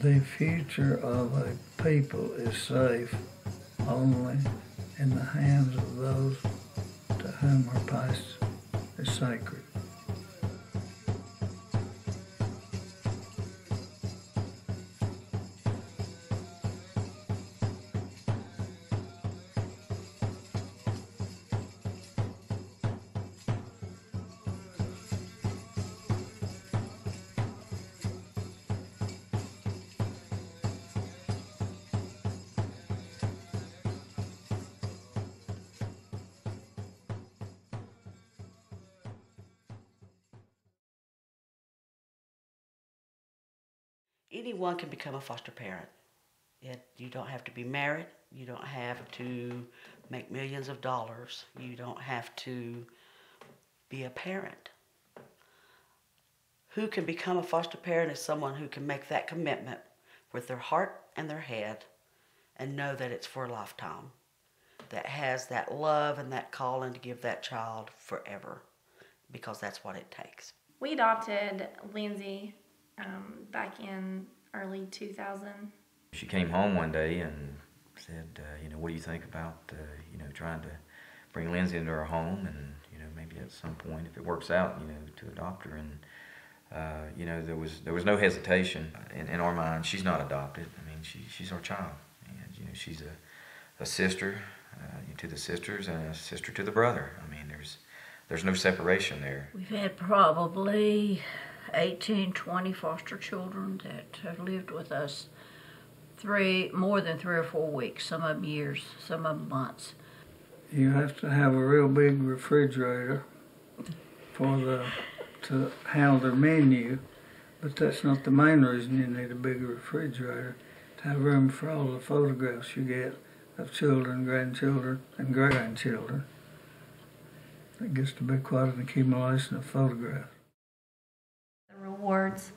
The future of a people is safe only in the hands of those to whom our past is sacred. Anyone can become a foster parent. You don't have to be married. You don't have to make millions of dollars. You don't have to be a parent. Who can become a foster parent is someone who can make that commitment with their heart and their head and know that it's for a lifetime, that has that love and that calling to give that child forever, because that's what it takes. We adopted Lindsay back in early 2000. She came home one day and said, what do you think about, trying to bring Lindsay into our home, and, maybe at some point, if it works out, to adopt her. And, there was no hesitation in our mind. She's not adopted. I mean, she's our child. And, she's a sister to the sisters and a sister to the brother. I mean, there's no separation there. We've had probably 18, 20 foster children that have lived with us more than 3 or 4 weeks, some of them years, some of them months. You have to have a real big refrigerator to handle their menu, but that's not the main reason you need a big refrigerator. To have room for all the photographs you get of children, grandchildren, and great-grandchildren. It gets to be quite an accumulation of photographs. The rewards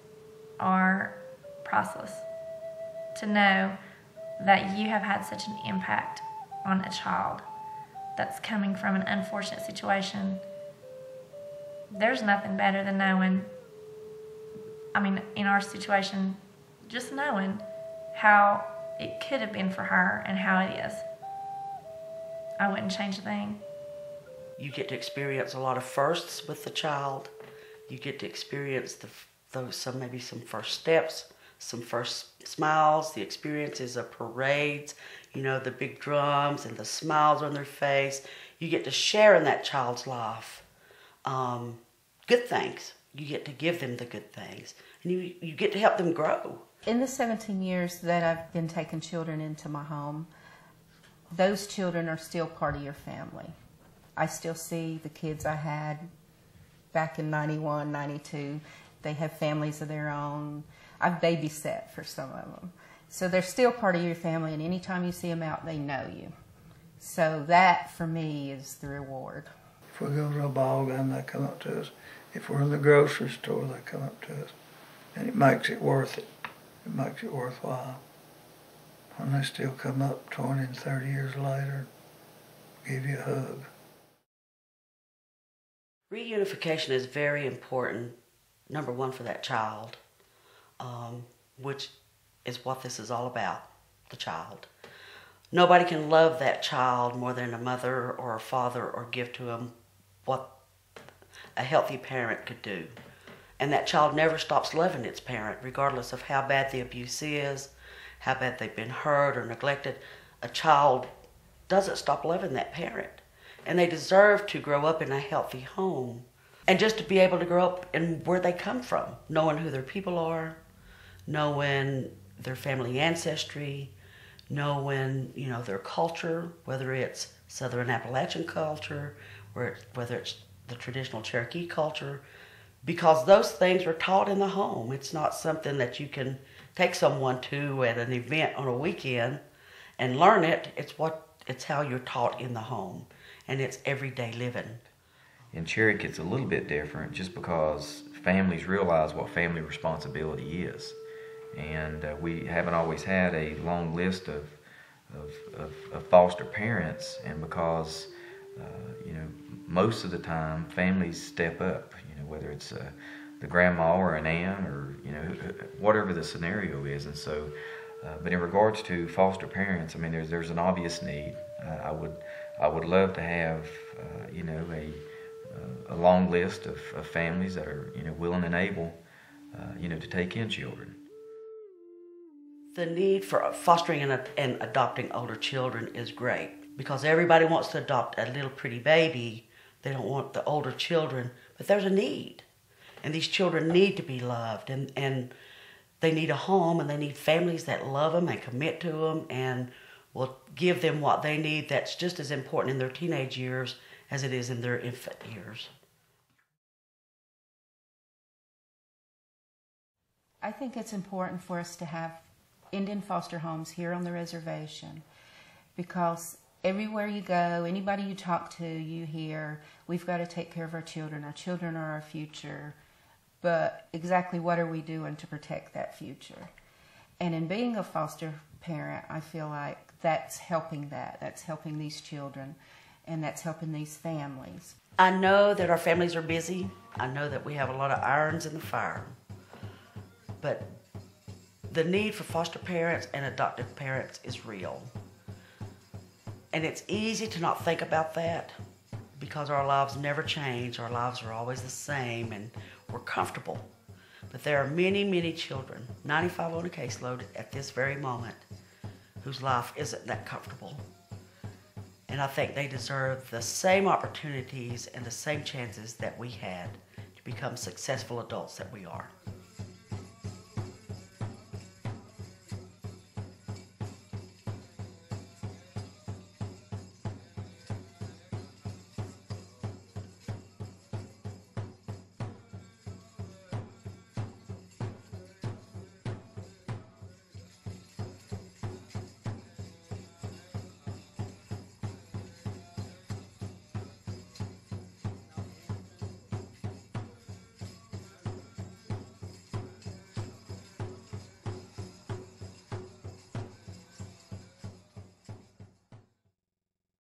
are priceless. To know that you have had such an impact on a child that's coming from an unfortunate situation, there's nothing better than knowing, in our situation, just knowing how it could have been for her and how it is. I wouldn't change a thing. You get to experience a lot of firsts with the child. You get to experience maybe some first steps, some first smiles, the experiences of parades, the big drums and the smiles on their face. You get to share in that child's life good things. You get to give them the good things. And you get to help them grow. In the 17 years that I've been taking children into my home, those children are still part of your family. I still see the kids I had back in 91, 92. They have families of their own. I've babysat for some of them. So they're still part of your family, and anytime you see them out, they know you. So that, for me, is the reward. If we go to a ball game, they come up to us. If we're in the grocery store, they come up to us. And it makes it worth it. It makes it worthwhile. When they still come up 20 and 30 years later, give you a hug. Reunification is very important, number one, for that child, which is what this is all about, the child. Nobody can love that child more than a mother or a father, or give to him what a healthy parent could do. And that child never stops loving its parent, regardless of how bad the abuse is, how bad they've been hurt or neglected. A child doesn't stop loving that parent. And they deserve to grow up in a healthy home. And just to be able to grow up in where they come from, knowing who their people are, knowing their family ancestry, knowing, their culture, whether it's Southern Appalachian culture, or whether it's the traditional Cherokee culture, because those things are taught in the home. It's not something that you can take someone to at an event on a weekend and learn it. It's how you're taught in the home, and it's everyday living. In Cherokee, it's a little bit different, just because families realize what family responsibility is. And we haven't always had a long list of foster parents, and because most of the time families step up, whether it's the grandma or an aunt or, you know, whatever the scenario is. And so, but in regards to foster parents, I mean, there's an obvious need. I would love to have, you know, a long list of families that are, you know, willing and able, you know, to take in children. The need for fostering and adopting older children is great because everybody wants to adopt a little pretty baby. They don't want the older children, but there's a need. And these children need to be loved, and they need a home, and they need families that love them and commit to them and will give them what they need. That's just as important in their teenage years as it is in their infant years. I think it's important for us to have Indian foster homes here on the reservation because everywhere you go, anybody you talk to, you hear, we've got to take care of our children. Our children are our future. But exactly what are we doing to protect that future? And in being a foster parent, I feel like that's helping that. That's helping these children, and that's helping these families. I know that our families are busy. I know that we have a lot of irons in the fire. But the need for foster parents and adoptive parents is real. And it's easy to not think about that because our lives never change. Our lives are always the same and we're comfortable. But there are many, many children, 95 on a caseload at this very moment, whose life isn't that comfortable. And I think they deserve the same opportunities and the same chances that we had to become successful adults that we are.